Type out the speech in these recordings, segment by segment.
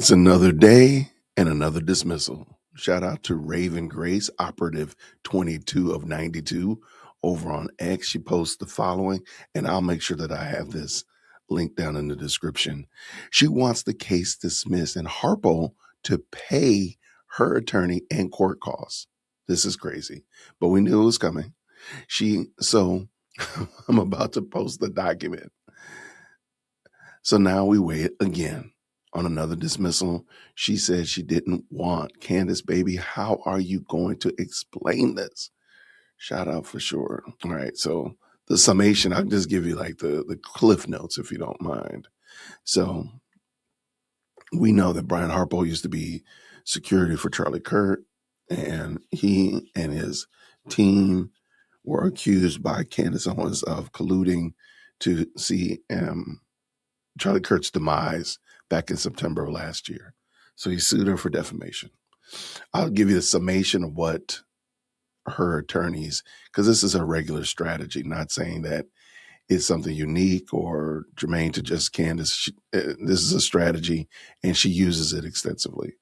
It's another day and another dismissal. Shout out to Raven Grace, operative 22 of 92 over on X. She posts the following, and I'll make sure that I have this link down in the description. She wants the case dismissed and Harpole to pay her attorney and court costs. This is crazy, but we knew it was coming. So I'm about to post the document. So now we wait again on another dismissal. She said she didn't want Candace, baby. How are you going to explain this? Shout out for sure. All right. So the summation, I'll just give you like the cliff notes if you don't mind. So we know that Brian Harpole used to be security for Charlie Kirk, and he and his team were accused by Candace Owens of colluding to see Charlie Kirk's demise back in September of last year. So he sued her for defamation. I'll give you the summation of what her attorneys, because this is a regular strategy, not saying that it's something unique or germane to just Candace. This is a strategy and she uses it extensively.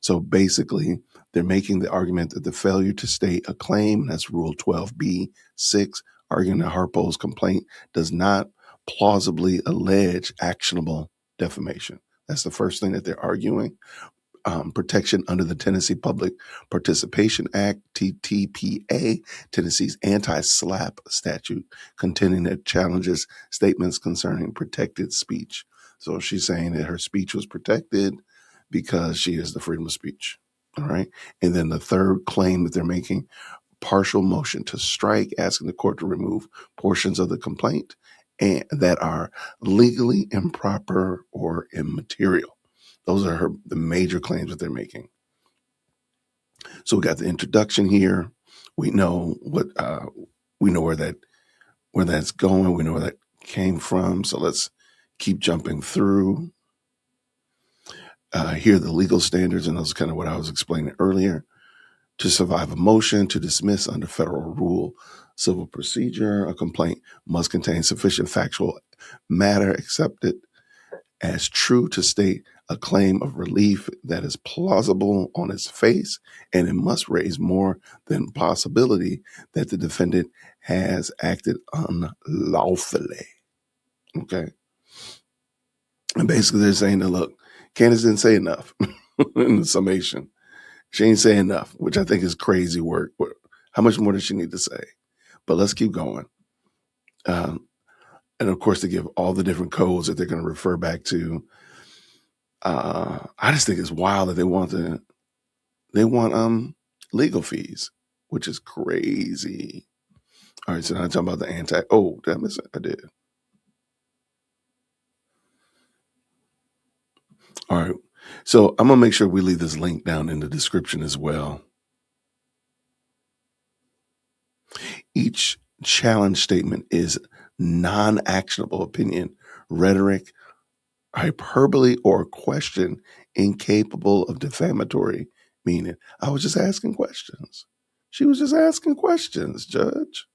So basically, they're making the argument that the failure to state a claim, that's Rule 12b-6, arguing that Harpole's complaint does not plausibly allege actionable defamation. That's the first thing that they're arguing. Protection under the Tennessee Public Participation Act, TTPA, Tennessee's anti-SLAPP statute, contending that challenges statements concerning protected speech. So she's saying that her speech was protected because she has the freedom of speech. All right. And then the third claim that they're making, partial motion to strike, asking the court to remove portions of the complaint and that are legally improper or immaterial. Those are the major claims that they're making. So we got the introduction here. We know where that's going. We know where that came from. So let's keep jumping through. Here are the legal standards, and those are kind of what I was explaining earlier. To survive a motion to dismiss under federal rule civil procedure, a complaint must contain sufficient factual matter accepted as true to state a claim of relief that is plausible on its face, and it must raise more than possibility that the defendant has acted unlawfully. Okay. And basically they're saying that, look, Candace didn't say enough in the summation. She ain't saying enough, which I think is crazy work. How much more does she need to say? But let's keep going. And of course, to give all the different codes that they're going to refer back to. I just think it's wild that they want legal fees, which is crazy. All right, so now I'm talking about the did I miss it? I did. All right. So I'm going to make sure we leave this link down in the description as well. Each challenge statement is non-actionable opinion, rhetoric, hyperbole, or question incapable of defamatory meaning. I was just asking questions. She was just asking questions, Judge.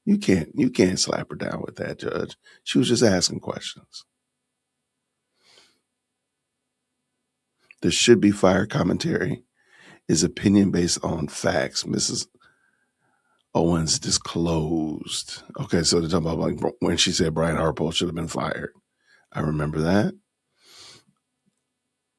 You can't slap her down with that, Judge. She was just asking questions. There should be fire commentary is opinion based on facts. Mrs. Owens disclosed. Okay, so they're talking about like when she said Brian Harpole should have been fired. I remember that.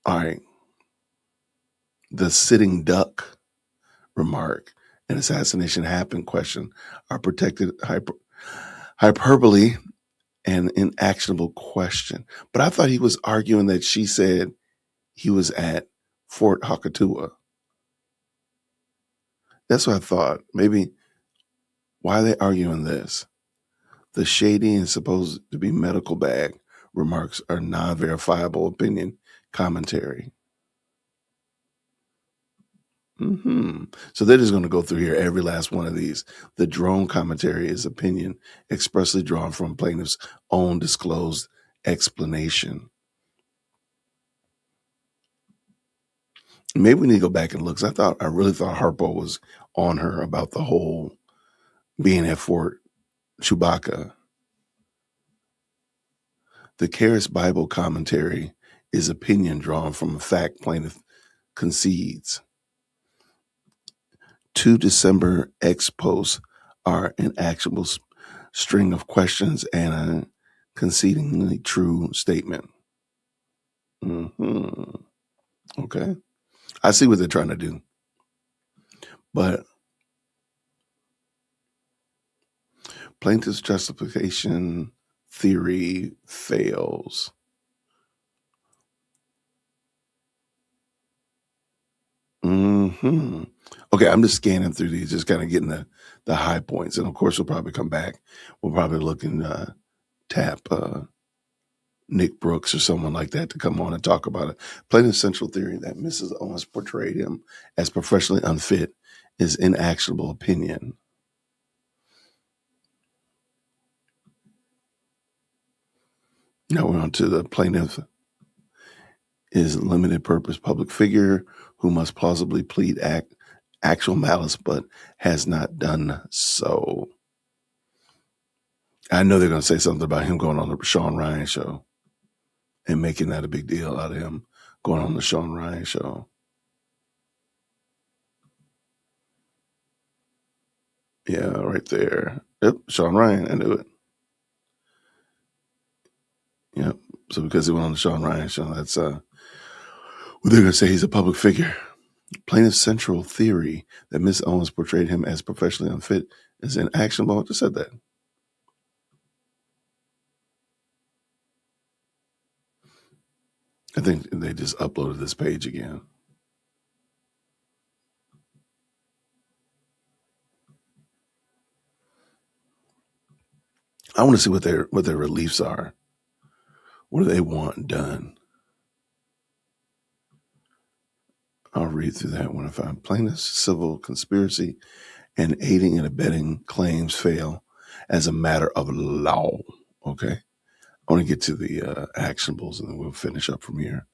All right. The sitting duck remark and assassination happened question are protected hyperbole and inactionable question. But I thought he was arguing that she said he was at Fort Hakatua. That's what I thought. Maybe why are they arguing this? The shady and supposed to be medical bag remarks are non-verifiable opinion commentary. So they're just going to go through here every last one of these. The drone commentary is opinion expressly drawn from plaintiff's own disclosed explanation. Maybe we need to go back and look. 'Cause I really thought Harpole was on her about the whole being at Fort Chewbacca. The Charis Bible commentary is opinion drawn from a fact plaintiff concedes. 2 December X posts are an actionable string of questions and a concedingly true statement. Okay. I see what they're trying to do. But plaintiff's justification theory fails. Okay, I'm just scanning through these, just kind of getting the high points. And of course, we'll probably come back. We'll probably look and tap Nick Brooks or someone like that to come on and talk about it. Plaintiff's central theory that Mrs. Owens portrayed him as professionally unfit is inactionable opinion. Now we're on to the plaintiff is a limited purpose public figure who must plausibly plead actual malice, but has not done so. I know they're going to say something about him going on the Sean Ryan show and making that a big deal out of him going on the Sean Ryan show. Yeah, right there. Yep, Sean Ryan, I knew it. Yep, so because he went on the Sean Ryan show, that's what they're going to say, he's a public figure. Plaintiff's central theory that Miss Owens portrayed him as professionally unfit is inactionable. I just said that. I think they just uploaded this page again. I want to see what their reliefs are. What do they want done? I'll read through that one. If I'm plaintiff's civil conspiracy and aiding and abetting claims fail as a matter of law. Okay. I want to get to the actionables and then we'll finish up from here.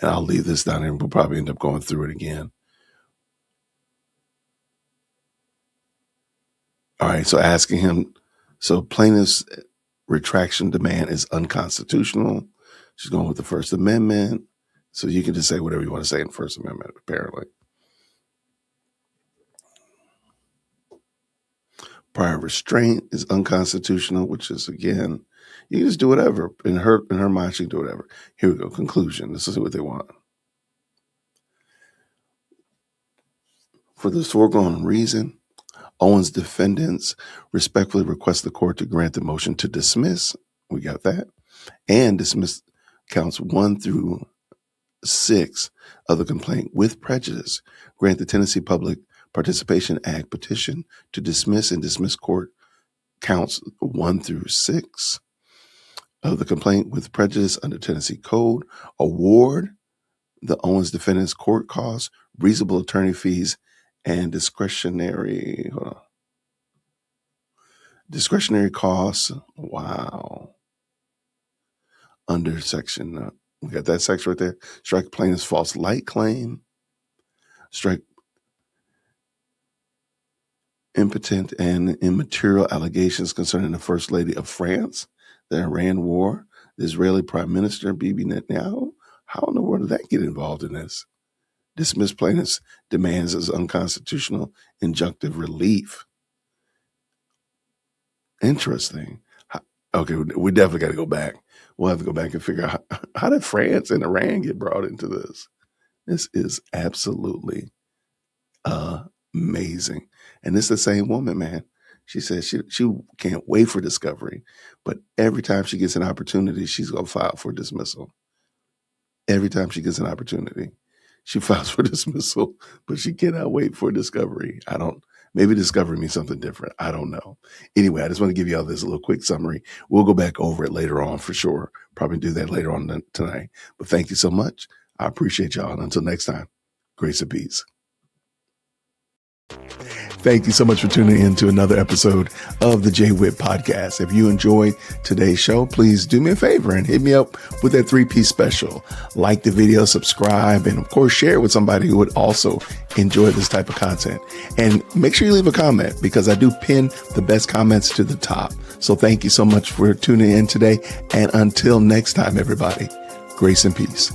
And I'll leave this down here and we'll probably end up going through it again. All right. So asking him, so plaintiff's retraction demand is unconstitutional. She's going with the First Amendment. So you can just say whatever you want to say in the First Amendment, apparently. Prior restraint is unconstitutional, which is, again, you can just do whatever. In her mind, she can do whatever. Here we go. Conclusion. This is what they want. For this foregoing reason, Owens' defendants respectfully request the court to grant the motion to dismiss. We got that. And dismiss counts 1 through 6 of the complaint with prejudice. Grant the Tennessee Public Participation Act petition to dismiss and dismiss court counts 1 through 6 of the complaint with prejudice under Tennessee Code. Award the Owens defendants court costs, reasonable attorney fees, and discretionary costs. Wow. Under section, we got that section right there. Strike plaintiff's false light claim. Strike impotent and immaterial allegations concerning the First Lady of France, the Iran war, the Israeli Prime Minister, Bibi Netanyahu. How in the world did that get involved in this? Dismiss plaintiff's demands as unconstitutional injunctive relief. Interesting. Okay, we definitely got to go back. We'll have to go back and figure out how did France and Iran get brought into this? This is absolutely amazing. And this is the same woman, man. She says she can't wait for discovery, but every time she gets an opportunity, she's going to file for dismissal. Every time she gets an opportunity, she files for dismissal, but she cannot wait for discovery. Maybe discovery means something different. I don't know. Anyway, I just want to give you all this little quick summary. We'll go back over it later on for sure. Probably do that later on tonight. But thank you so much. I appreciate y'all. And until next time, grace and peace. Thank you so much for tuning in to another episode of the JWhit Podcast. If you enjoyed today's show, please do me a favor and hit me up with that 3-piece special. Like the video, subscribe, and of course, share it with somebody who would also enjoy this type of content. And make sure you leave a comment because I do pin the best comments to the top. So thank you so much for tuning in today. And until next time, everybody, Grace and peace.